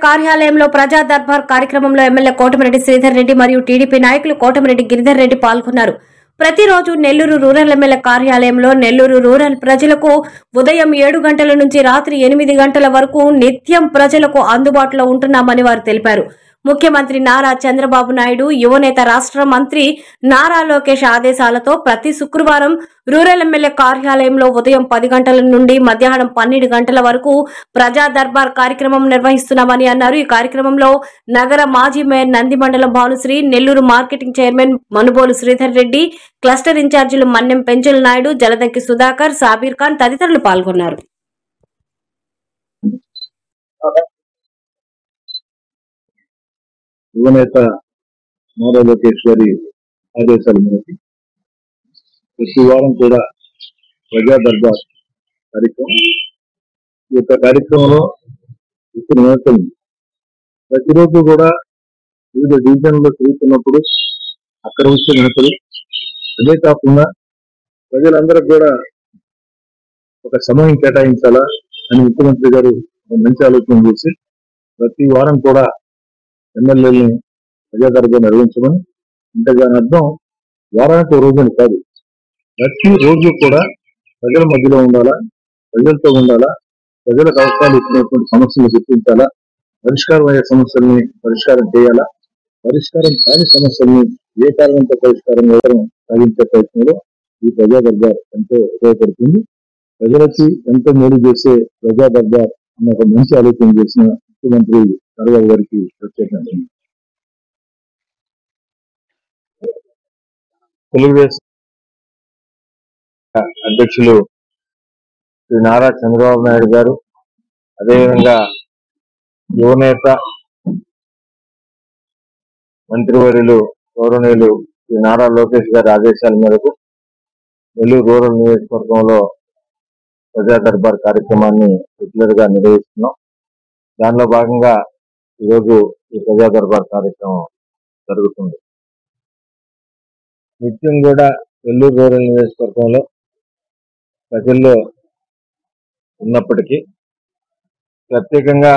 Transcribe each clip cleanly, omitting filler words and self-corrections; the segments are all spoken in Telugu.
కార్యాలయంలో ప్రజా దర్బార్ కార్యక్రమంలో ఎమ్మెల్యే కోటమిరెడ్డి శ్రీధర్ రెడ్డి మరియు టీడీపీ నాయకులు కోటమిరెడ్డి గిరిధర్ రెడ్డి పాల్గొన్నారు. ప్రతిరోజు నెల్లూరు రూరల్ ఎమ్మెల్యే కార్యాలయంలో నెల్లూరు రూరల్ ప్రజలకు ఉదయం 7 గంటల నుంచి రాత్రి 8 గంటల వరకు నిత్యం ప్రజలకు అందుబాటులో ఉంటున్నామని వారు తెలిపారు. ముఖ్యమంత్రి నారా చంద్రబాబు నాయుడు, యువనేత రాష్ట్ర మంత్రి నారా లోకేష్ ఆదేశాలతో ప్రతి శుక్రవారం రూరల్ ఎమ్మెల్యే కార్యాలయంలో ఉదయం 10 గంటల నుండి మధ్యాహ్నం 12 గంటల వరకు ప్రజా దర్బార్ కార్యక్రమం నిర్వహిస్తున్నామని అన్నారు. ఈ కార్యక్రమంలో నగర మాజీ మేయర్ నంది మండలం Bhanusri, Nellore marketing chairman Manubolu Sridhar Reddy, cluster ఇన్ఛార్జీలు మన్నెం పెంచల నాయుడు, జలదంకి సుధాకర్, సాబీర్ ఖాన్ తదితరులు పాల్గొన్నారు. యువనేత నారా లోకేష్ గారి ఆదేశాల మేరకు ప్రతి వారం కూడా ప్రజా దర్బార్ కార్యక్రమం. ఈ యొక్క కార్యక్రమంలో ఇప్పుడు నేతలు ప్రతిరోజు కూడా వివిధ డివిజన్లో తిరుగుతున్నప్పుడు అక్కడ వచ్చే నేతలు, అదే కాకుండా ప్రజలందరూ కూడా ఒక సమయం కేటాయించాలా అని ముఖ్యమంత్రి గారు మంచి ఆలోచన చేసి ప్రతి వారం కూడా ఎమ్మెల్యేలని ప్రజా దర్బార్ నిర్వహించమని, అంటే దాని అర్థం వారానికి ఒక రోజుని కాదు, ప్రతి రోజు కూడా ప్రజల మధ్యలో ఉండాలా, ప్రజలతో ఉండాలా, ప్రజలకు అవసరాలు ఇచ్చినటువంటి సమస్యలు గుర్తించాలా, పరిష్కారం అయ్యే సమస్యల్ని పరిష్కారం చేయాలా, పరిష్కారం కాని సమస్యల్ని ఏ కారణంతో పరిష్కారం చేయడం సాధించే ప్రయత్నంలో ఈ ప్రజా దర్బార్ ఎంతో ఉపయోగపడుతుంది. ప్రజలకి ఎంతో మేలు చేసే ప్రజా దర్బార్ అన్న ఒక మంచి ఆలోచన చేసిన ముఖ్యమంత్రి చంద్రబాబు గారికి ప్రత్యేకంగా తెలుగుదేశం అధ్యక్షులు శ్రీ నారా చంద్రబాబు నాయుడు గారు, అదేవిధంగా యువనేత మంత్రివర్యులు గౌరవనీయులు శ్రీ నారా లోకేష్ గారి ఆదేశాల మేరకు నెల్లూరు రూరల్ నియోజకవర్గంలో ప్రజా దర్బార్ కార్యక్రమాన్ని రెగ్యులర్ గా నిర్వహిస్తున్నాం. దానిలో భాగంగా ఈరోజు ఈ ప్రజా దర్బార్ కార్యక్రమం జరుగుతుంది. నిత్యం కూడా నెల్లూరు రూరల్ నియోజకవర్గంలో ప్రజల్లో ఉన్నప్పటికీ ప్రత్యేకంగా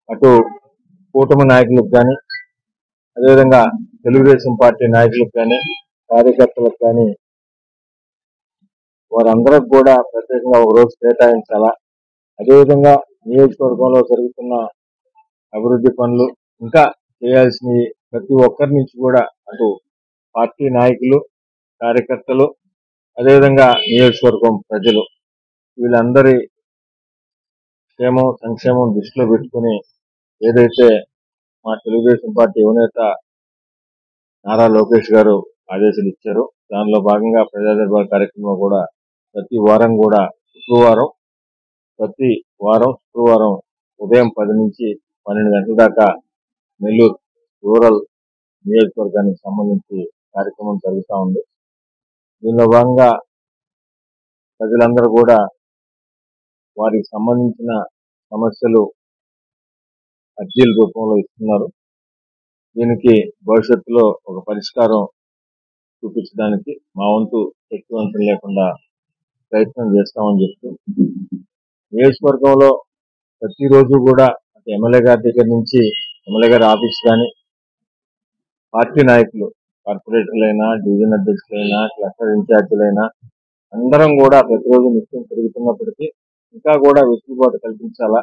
అటు కూటమి నాయకులకు కానీ, అదేవిధంగా తెలుగుదేశం పార్టీ నాయకులకు కానీ, కార్యకర్తలకు కానీ వారందరికి కూడా ప్రత్యేకంగా ఒక రోజు కేటాయించాలా, అదేవిధంగా నియోజకవర్గంలో జరుగుతున్న అభివృద్ధి పనులు, ఇంకా చేయాల్సినవి ప్రతి ఒక్కరి నుంచి కూడా అటు పార్టీ నాయకులు, కార్యకర్తలు, అదేవిధంగా నియోజకవర్గం ప్రజలు వీళ్ళందరి క్షేమం సంక్షేమం దృష్టిలో పెట్టుకుని ఏదైతే మా తెలుగుదేశం పార్టీ యువనేత నారా లోకేష్ గారు ఆదేశాలు ఇచ్చారో దానిలో భాగంగా ప్రజా దర్బార్ కార్యక్రమంలో కూడా ప్రతి వారం కూడా ప్రతి వారం శుక్రవారం ఉదయం 10 నుంచి 12 గంటల దాకా నెల్లూరు రూరల్ నియోజకవర్గానికి సంబంధించి కార్యక్రమం జరుగుతూ ఉంది. దీనిలో భాగంగా ప్రజలందరూ కూడా వారికి సంబంధించిన సమస్యలు అర్జీల రూపంలో ఇస్తున్నారు. దీనికి భవిష్యత్తులో ఒక పరిష్కారం చూపించడానికి మా వంతు శక్తివంతం లేకుండా ప్రయత్నం చేస్తామని చెప్తూ నియోజకవర్గంలో ప్రతిరోజు కూడా ఎమ్మెల్యే గారి దగ్గర నుంచి ఎమ్మెల్యే గారి ఆఫీస్ కానీ, పార్టీ నాయకులు, కార్పొరేటర్లైనా, డివిజన్ అధ్యక్షులైనా, క్లస్టర్ ఇన్ఛార్జీలైనా అందరం కూడా ప్రతిరోజు నిత్యం తిరుగుతున్నప్పటికీ ఇంకా కూడా వెసులుబాటు కల్పించాలా,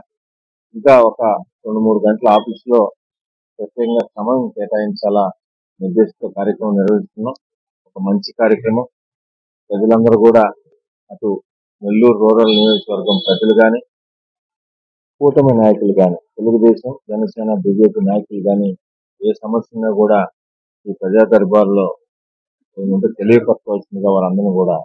ఇంకా ఒక 2-3 గంటల ఆఫీసులో ప్రత్యేకంగా సమయం కేటాయించాలా నిర్దేశిత కార్యక్రమం నిర్వహిస్తున్నాం. ఒక మంచి కార్యక్రమం. ప్రజలందరూ కూడా అటు నెల్లూరు రూరల్ నియోజకవర్గం ప్రజలు కానీ, కూటమి నాయకులు కానీ, తెలుగుదేశం, జనసేన, బీజేపీ నాయకులు కానీ ఏ సమస్యను కూడా ఈ ప్రజా దర్బార్లో తెలియపరచవలసిందిగా వారందరూ కూడా